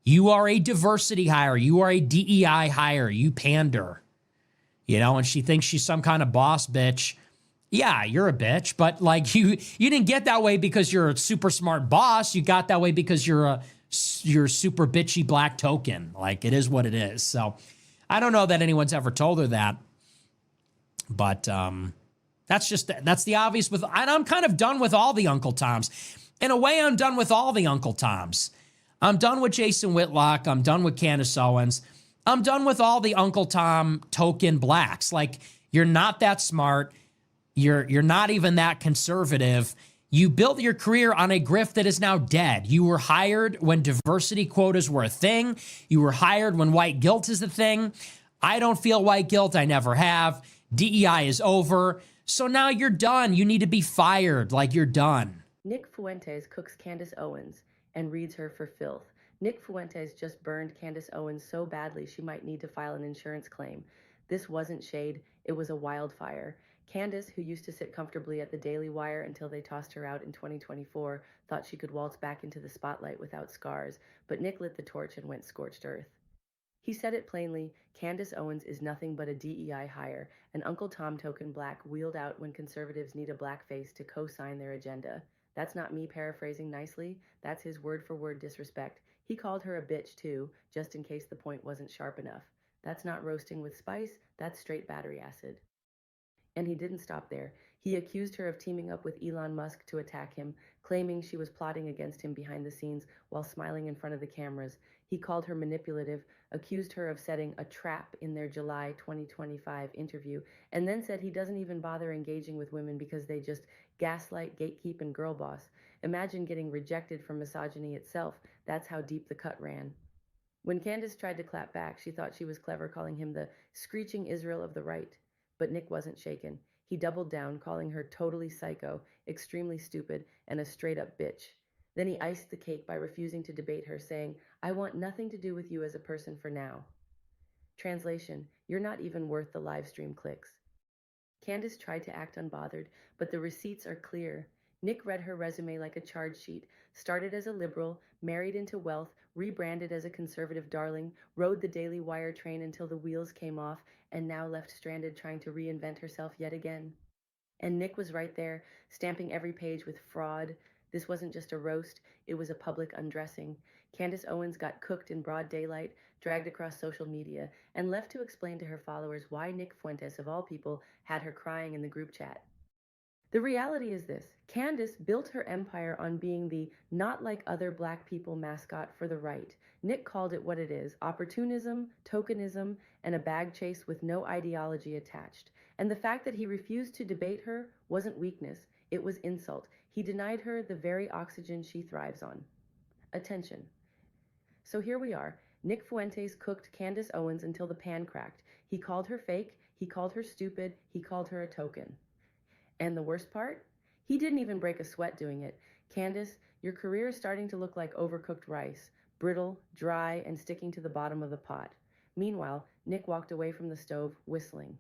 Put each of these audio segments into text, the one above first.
You are a diversity hire. You are a DEI hire. You pander. You know, and she thinks she's some kind of boss bitch. Yeah, you're a bitch, but like you didn't get that way because you're a super smart boss. You got that way because you're super bitchy black token. Like, it is what it is. So I don't know that anyone's ever told her that, but that's the obvious and I'm kind of done with all the Uncle Toms. In a way, I'm done with all the Uncle Toms. I'm done with Jason Whitlock. I'm done with Candace Owens. I'm done with all the Uncle Tom token blacks. Like, you're not that smart. You're not even that conservative. You built your career on a grift that is now dead. You were hired when diversity quotas were a thing. You were hired when white guilt is a thing. I don't feel white guilt. I never have. DEI is over. So now you're done. You need to be fired. Like, you're done. Nick Fuentes cooks Candace Owens and reads her for filth. Nick Fuentes just burned Candace Owens so badly she might need to file an insurance claim. This wasn't shade, it was a wildfire. Candace, who used to sit comfortably at the Daily Wire until they tossed her out in 2024, thought she could waltz back into the spotlight without scars, but Nick lit the torch and went scorched earth. He said it plainly, Candace Owens is nothing but a DEI hire, an Uncle Tom token black wheeled out when conservatives need a black face to co-sign their agenda. That's not me paraphrasing nicely, that's his word-for-word disrespect. He called her a bitch too, just in case the point wasn't sharp enough. That's not roasting with spice, that's straight battery acid. And he didn't stop there. He accused her of teaming up with Elon Musk to attack him, claiming she was plotting against him behind the scenes while smiling in front of the cameras. He called her manipulative, accused her of setting a trap in their July 2025 interview, and then said he doesn't even bother engaging with women because they just gaslight, gatekeep, and girl boss. Imagine getting rejected for misogyny itself. That's how deep the cut ran. When Candace tried to clap back, she thought she was clever, calling him the screeching Israel of the right. But Nick wasn't shaken. He doubled down, calling her totally psycho, extremely stupid, and a straight-up bitch. Then he iced the cake by refusing to debate her, saying, I want nothing to do with you as a person for now. Translation, you're not even worth the live stream clicks. Candace tried to act unbothered, but the receipts are clear. Nick read her resume like a charge sheet, started as a liberal, married into wealth, rebranded as a conservative darling, rode the Daily Wire train until the wheels came off, and now left stranded trying to reinvent herself yet again. And Nick was right there, stamping every page with fraud. This wasn't just a roast, it was a public undressing. Candace Owens got cooked in broad daylight, dragged across social media, and left to explain to her followers why Nick Fuentes, of all people, had her crying in the group chat. The reality is this. Candace built her empire on being the not like other black people mascot for the right. Nick called it what it is, opportunism, tokenism, and a bag chase with no ideology attached. And the fact that he refused to debate her wasn't weakness, it was insult. He denied her the very oxygen she thrives on. Attention. So here we are. Nick Fuentes cooked Candace Owens until the pan cracked. He called her fake, he called her stupid, he called her a token. And the worst part? He didn't even break a sweat doing it. Candace, your career is starting to look like overcooked rice, brittle, dry, and sticking to the bottom of the pot. Meanwhile, Nick walked away from the stove, whistling.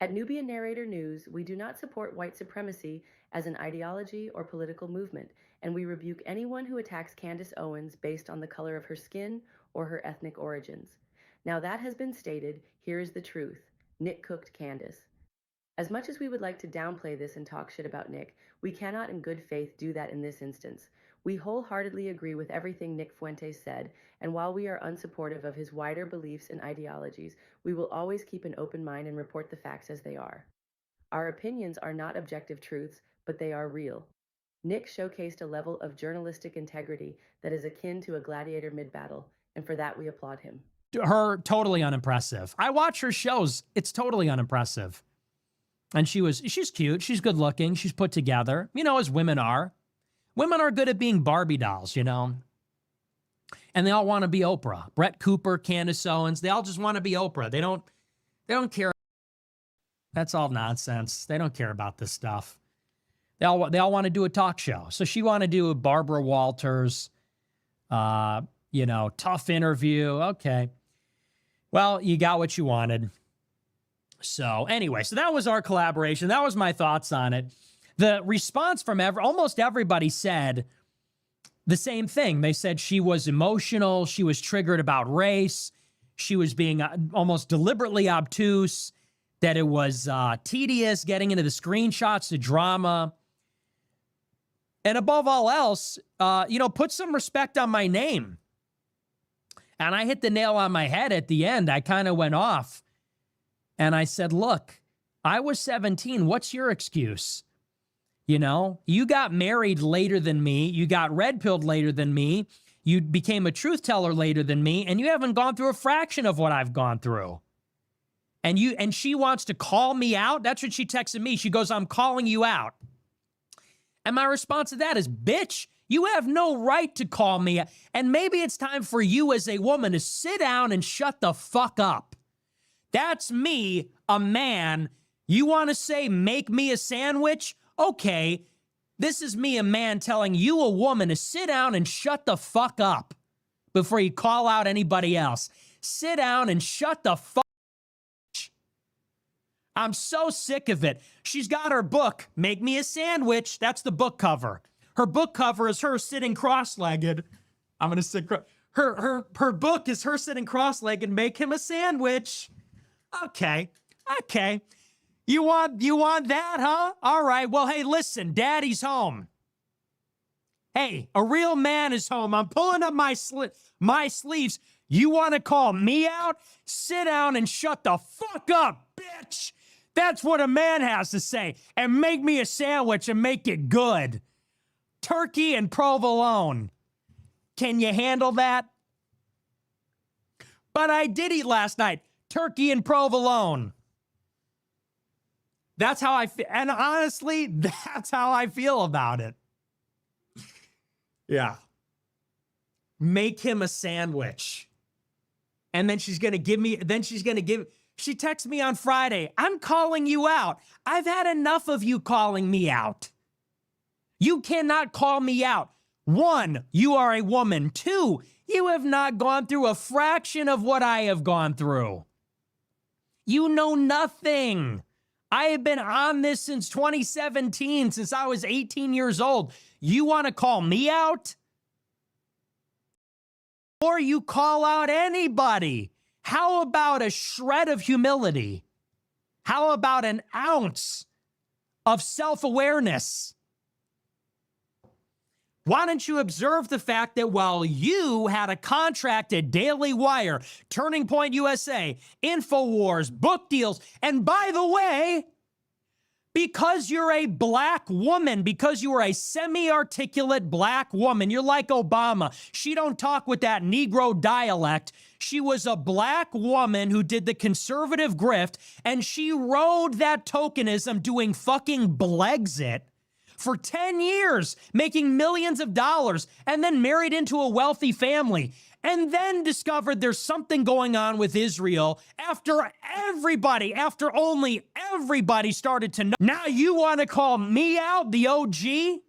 At Nubian Narrator News, we do not support white supremacy as an ideology or political movement, and we rebuke anyone who attacks Candace Owens based on the color of her skin or her ethnic origins. Now that has been stated, here is the truth. Nick cooked Candace. As much as we would like to downplay this and talk shit about Nick, we cannot in good faith do that in this instance. We wholeheartedly agree with everything Nick Fuentes said, and while we are unsupportive of his wider beliefs and ideologies, we will always keep an open mind and report the facts as they are. Our opinions are not objective truths, but they are real. Nick showcased a level of journalistic integrity that is akin to a gladiator mid-battle, and for that we applaud him. Her, totally unimpressive. I watch her shows. It's totally unimpressive. And she's cute. She's good looking. She's put together, you know, as women are. Women are good at being Barbie dolls, you know. And they all want to be Oprah. Brett Cooper, Candace Owens, they all just want to be Oprah. They don't care. That's all nonsense. They don't care about this stuff. They all want to do a talk show. So she wanted to do a Barbara Walters, you know, tough interview. Okay. Well, you got what you wanted. So anyway, so that was our collaboration. That was my thoughts on it. The response from almost everybody said, the same thing. They said she was emotional. She was triggered about race. She was being almost deliberately obtuse, that it was tedious getting into the screenshots, the drama. And above all else, put some respect on my name. And I hit the nail on my head at the end. I kind of went off. And I said, look, I was 17. What's your excuse? You got married later than me. You got red-pilled later than me. You became a truth teller later than me. And you haven't gone through a fraction of what I've gone through. And she wants to call me out. That's what she texted me. She goes, I'm calling you out. And my response to that is, bitch, you have no right to call me out. And maybe it's time for you as a woman to sit down and shut the fuck up. That's me, a man. You want to say, make me a sandwich? Okay, this is me, a man, telling you, a woman, to sit down and shut the fuck up before you call out anybody else. Sit down and shut the fuck up. I'm so sick of it. She's got her book, Make Me a Sandwich. That's the book cover. Her book cover is her sitting cross-legged. I'm going to sit. Her book is her sitting cross-legged, make him a sandwich. Okay. You want that, huh? All right. Well, hey, listen, daddy's home. Hey, a real man is home. I'm pulling up my sleeves. You want to call me out? Sit down and shut the fuck up, bitch. That's what a man has to say. And make me a sandwich and make it good. Turkey and provolone. Can you handle that? But I did eat last night. Turkey and provolone. That's how I feel. And honestly, that's how I feel about it. Yeah. Make him a sandwich. And then she's going to give me, she texted me on Friday, I'm calling you out. I've had enough of you calling me out. You cannot call me out. 1, you are a woman. 2, you have not gone through a fraction of what I have gone through. You know nothing. I have been on this since 2017, since I was 18 years old. You want to call me out? Or you call out anybody? How about a shred of humility? How about an ounce of self-awareness? Why don't you observe the fact that while you had a contract at Daily Wire, Turning Point USA, InfoWars, book deals, and by the way, because you're a black woman, because you are a semi-articulate black woman, you're like Obama. She don't talk with that Negro dialect. She was a black woman who did the conservative grift, and she rode that tokenism doing fucking Blexit for 10 years, making millions of dollars, and then married into a wealthy family, and then discovered there's something going on with Israel after only everybody started to know. Now you want to call me out, the OG?